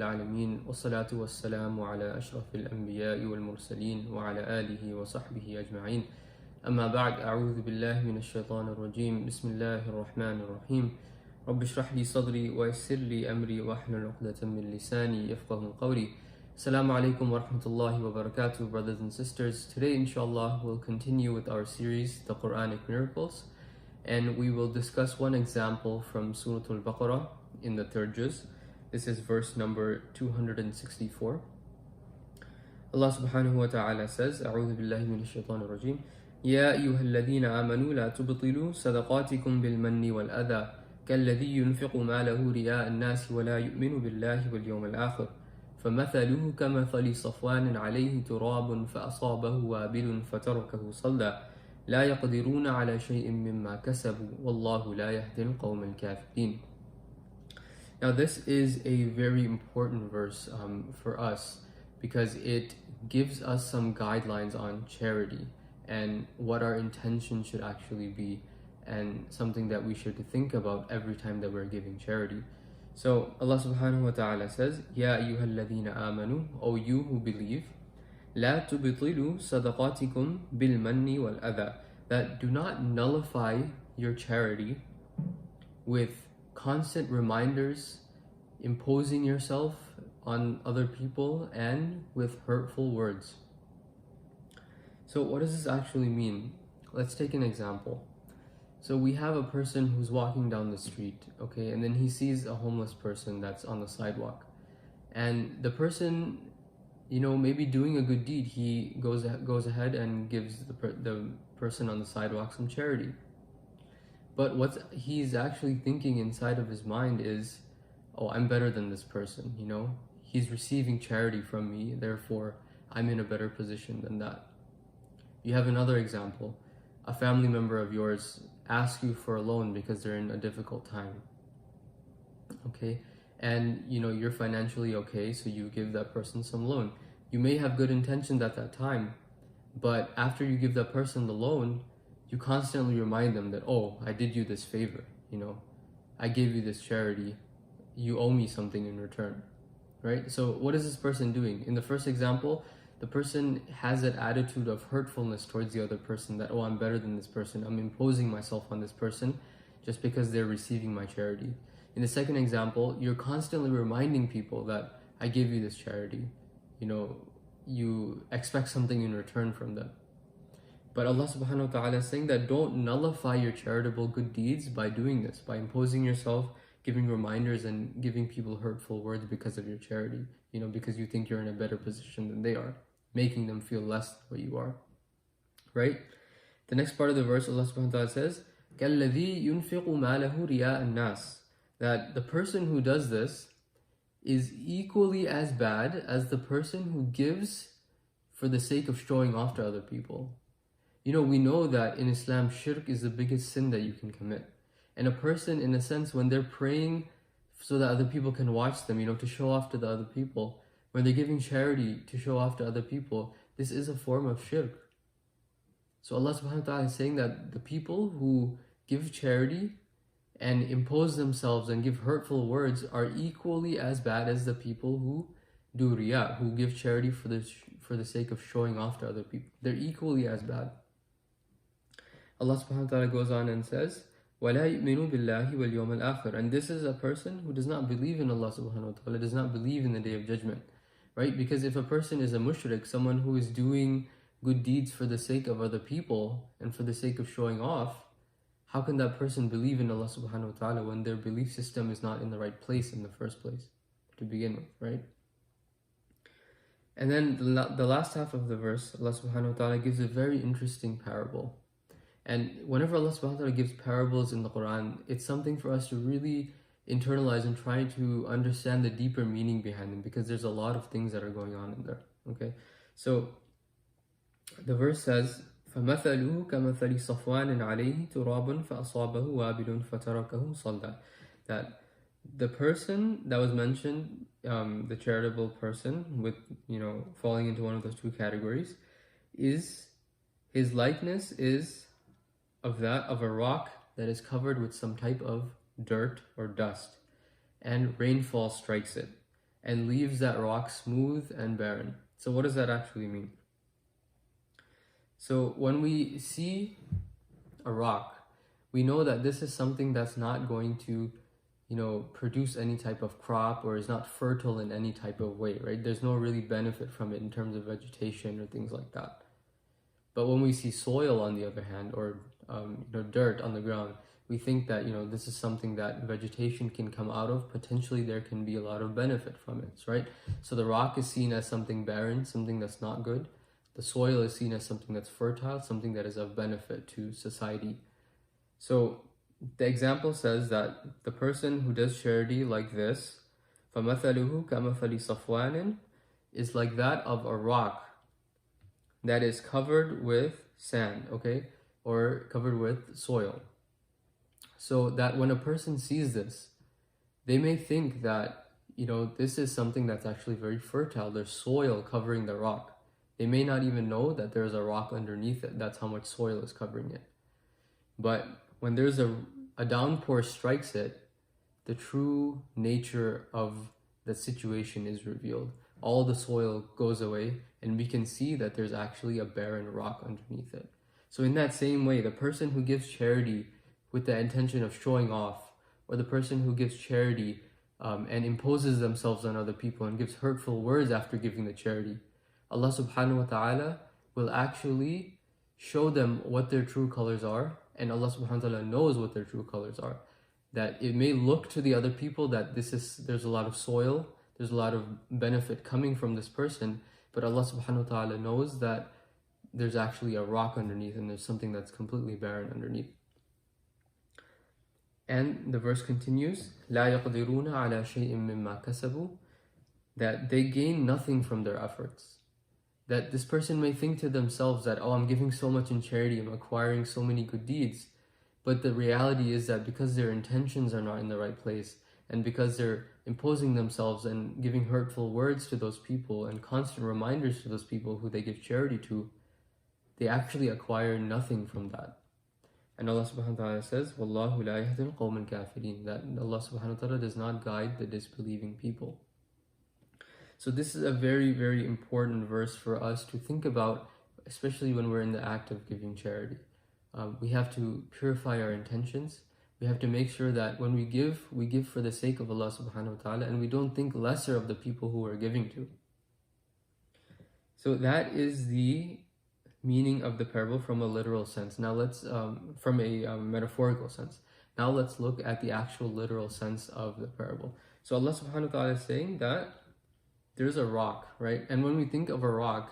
العالمين والصلاة والسلام على أشرف الأنبياء والمرسلين وعلى آله وصحبه أجمعين أما بعد أعوذ بالله من الشيطان الرجيم بسم الله الرحمن الرحيم رب اشرح لي صدري ويسر لي أمري واحلل عقدة من لساني يفقه قولي. Assalamu alaikum wa rahmatullahi wa barakatuh, brothers and sisters. Today, inshallah, we'll continue with our series, The Quranic Miracles, and we will discuss one example from Surah Al-Baqarah in the third juz. This is verse number 264. Allah subhanahu wa ta'ala says, أعوذ بالله من الشيطان الرجيم يا أيها الذين آمنوا لا تبطلوا صدقاتكم بالمن والأذى كالذي ينفق ماله رياء الناس ولا يؤمن بالله واليوم الآخر فمثله كمثل صفوان عليه تراب فأصابه وابل فتركه صلدا لا يقدرون على شيء مما كسبوا والله لا يهدي القوم الكافرين. Now this is a very important verse for us because it gives us some guidelines on charity and what our intention should actually be, and something that we should think about every time that we're giving charity. So Allah subhanahu wa ta'ala says, Ya ayyuhal ladhina amanu, O you who believe, La tubtilu sadaqatikum bil manni wal adha, that do not nullify your charity with constant reminders, imposing yourself on other people, and with hurtful words. So what does this actually mean? Let's take an example. So we have a person who's walking down the street, okay, and then he sees a homeless person that's on the sidewalk, and the person, maybe doing a good deed, he goes ahead and gives the person on the sidewalk some charity. But what he's actually thinking inside of his mind is, oh, I'm better than this person, he's receiving charity from me, therefore I'm in a better position than that. You have another example. A family member of yours asks you for a loan because they're in a difficult time, okay, and you're financially okay, so you give that person some loan. You may have good intentions at that time, but after you give that person the loan, you constantly remind them that, oh, I did you this favor, I gave you this charity, you owe me something in return, right? So what is this person doing? In the first example, the person has that attitude of hurtfulness towards the other person, that, oh, I'm better than this person, I'm imposing myself on this person just because they're receiving my charity. In the second example, you're constantly reminding people that I gave you this charity, you expect something in return from them. But Allah subhanahu wa ta'ala is saying that don't nullify your charitable good deeds by doing this, by imposing yourself, giving reminders and giving people hurtful words because of your charity, because you think you're in a better position than they are, making them feel less than what you are, right? The next part of the verse, Allah subhanahu wa ta'ala says, كَالَّذِي يُنْفِقُ مَالَهُ رِيَاءَ النَّاسِ, that the person who does this is equally as bad as the person who gives for the sake of showing off to other people. We know that in Islam, shirk is the biggest sin that you can commit. And a person, in a sense, when they're praying so that other people can watch them, to show off to the other people, when they're giving charity to show off to other people, this is a form of shirk. So Allah subhanahu wa ta'ala is saying that the people who give charity and impose themselves and give hurtful words are equally as bad as the people who do riya, who give charity for the sake of showing off to other people. They're equally as bad. Allah subhanahu wa ta'ala goes on and says, وَلَا يُؤْمِنُوا بِاللَّهِ وَالْيَوْمِ الْآخِرِ, and this is a person who does not believe in Allah subhanahu wa ta'ala, does not believe in the Day of Judgment, right? Because if a person is a mushrik, someone who is doing good deeds for the sake of other people and for the sake of showing off, how can that person believe in Allah subhanahu wa ta'ala when their belief system is not in the right place in the first place to begin with, right? And then the last half of the verse, Allah subhanahu wa ta'ala gives a very interesting parable. And whenever Allah subhanahu wa ta'ala gives parables in the Quran, it's something for us to really internalize and try to understand the deeper meaning behind them, because there's a lot of things that are going on in there, okay? So the verse says, فَمَثَلُهُ كَمَثَلِ صَفْوَانٍ عَلَيْهِ تُرَابٌ فَأَصَابَهُ وَابِلٌ فَتَرَكَهُ صَلْدًا, that the person that was mentioned, the charitable person with, falling into one of those two categories, is, his likeness is of a rock that is covered with some type of dirt or dust, and rainfall strikes it, and leaves that rock smooth and barren. So what does that actually mean? So when we see a rock, we know that this is something that's not going to, produce any type of crop or is not fertile in any type of way, right? There's no really benefit from it in terms of vegetation or things like that. But when we see soil, on the other hand, or dirt on the ground, we think that this is something that vegetation can come out of. Potentially, there can be a lot of benefit from it, right? So the rock is seen as something barren, something that's not good. The soil is seen as something that's fertile, something that is of benefit to society. So the example says that the person who does charity like this, فَمَثَلُهُ كَمَثَلِ صَفْوَانٍ, is like that of a rock that is covered with sand, okay, or covered with soil. So that when a person sees this, they may think that, this is something that's actually very fertile. There's soil covering the rock. They may not even know that there's a rock underneath it. That's how much soil is covering it. But when there's a downpour strikes it, the true nature of the situation is revealed. All the soil goes away, and we can see that there's actually a barren rock underneath it. So in that same way, the person who gives charity with the intention of showing off, or the person who gives charity and imposes themselves on other people and gives hurtful words after giving the charity, Allah subhanahu wa ta'ala will actually show them what their true colors are, and Allah subhanahu wa ta'ala knows what their true colors are. That it may look to the other people that there's a lot of soil, there's a lot of benefit coming from this person, but Allah subhanahu wa ta'ala knows that there's actually a rock underneath and there's something that's completely barren underneath. And the verse continues, لا يقدرون على شيء مما كسبوا, that they gain nothing from their efforts. That this person may think to themselves that, I'm giving so much in charity, I'm acquiring so many good deeds. But the reality is that because their intentions are not in the right place, and because they're imposing themselves and giving hurtful words to those people and constant reminders to those people who they give charity to, they actually acquire nothing from that. And Allah subhanahu wa ta'ala says, وَاللَّهُ لَا يَهْدِي الْقَوْمَ الْكَافِرِينَ, that Allah subhanahu wa ta'ala does not guide the disbelieving people. So this is a very, very important verse for us to think about, especially when we're in the act of giving charity. We have to purify our intentions. We have to make sure that when we give for the sake of Allah subhanahu wa ta'ala, and we don't think lesser of the people who we're giving to. So that is the meaning of the parable from a literal sense. Now let's, from a metaphorical sense. Now let's look at the actual literal sense of the parable. So Allah subhanahu wa ta'ala is saying that there's a rock, right? And when we think of a rock,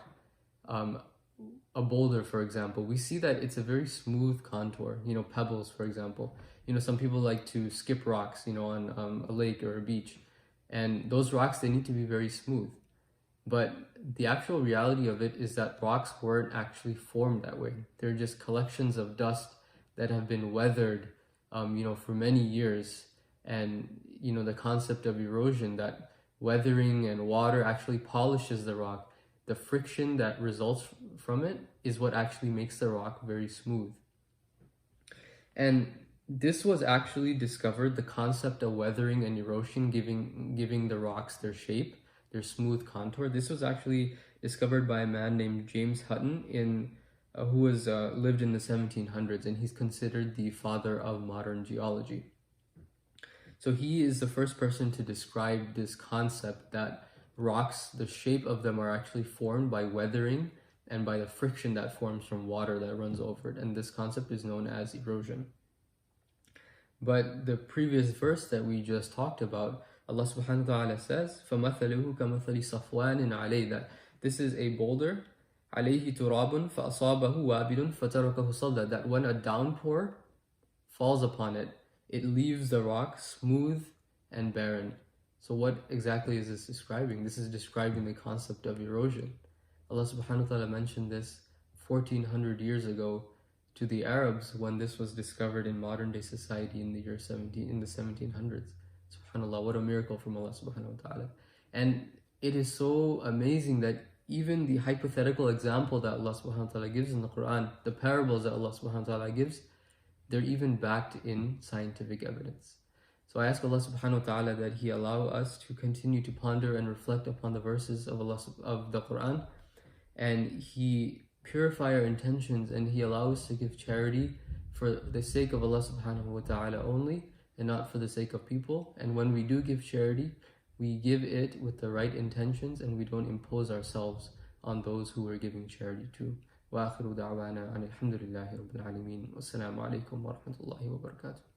a boulder, for example, we see that it's a very smooth contour, pebbles, for example. Some people like to skip rocks, on a lake or a beach. And those rocks, they need to be very smooth. But the actual reality of it is that rocks weren't actually formed that way. They're just collections of dust that have been weathered, for many years. And, the concept of erosion, that weathering and water actually polishes the rock. The friction that results from it is what actually makes the rock very smooth. And this was actually discovered, the concept of weathering and erosion, giving the rocks their shape, their smooth contour. This was actually discovered by a man named James Hutton who was lived in the 1700s, and he's considered the father of modern geology. So he is the first person to describe this concept that rocks, the shape of them are actually formed by weathering and by the friction that forms from water that runs over it. And this concept is known as erosion. But the previous verse that we just talked about, Allah subhanahu wa ta'ala says, فَمَثَلُهُ كَمَثَلِ صَفْوَانٍ عَلَيْهِ, that this is a boulder, عَلَيْهِ تُرَابٌ فَأَصَابَهُ وَابِلٌ فَتَرَكَهُ صَلْدًا, that when a downpour falls upon it, it leaves the rock smooth and barren. So what exactly is this describing? This is describing the concept of erosion. Allah subhanahu wa ta'ala mentioned this 1400 years ago to the Arabs when this was discovered in modern day society in the 1700s. SubhanAllah, what a miracle from Allah subhanahu wa ta'ala. And it is so amazing that even the hypothetical example that Allah subhanahu wa ta'ala gives in the Quran, the parables that Allah subhanahu wa ta'ala gives, they're even backed in scientific evidence. So I ask Allah subhanahu wa ta'ala that He allow us to continue to ponder and reflect upon the verses of Allah of the Quran, and He purify our intentions, and He allow us to give charity for the sake of Allah subhanahu wa ta'ala only, and not for the sake of people. And when we do give charity, we give it with the right intentions, and we don't impose ourselves on those who we're giving charity to. وآخر دعوانا أن الحمد لله رب العالمين والسلام عليكم ورحمة الله وبركاته.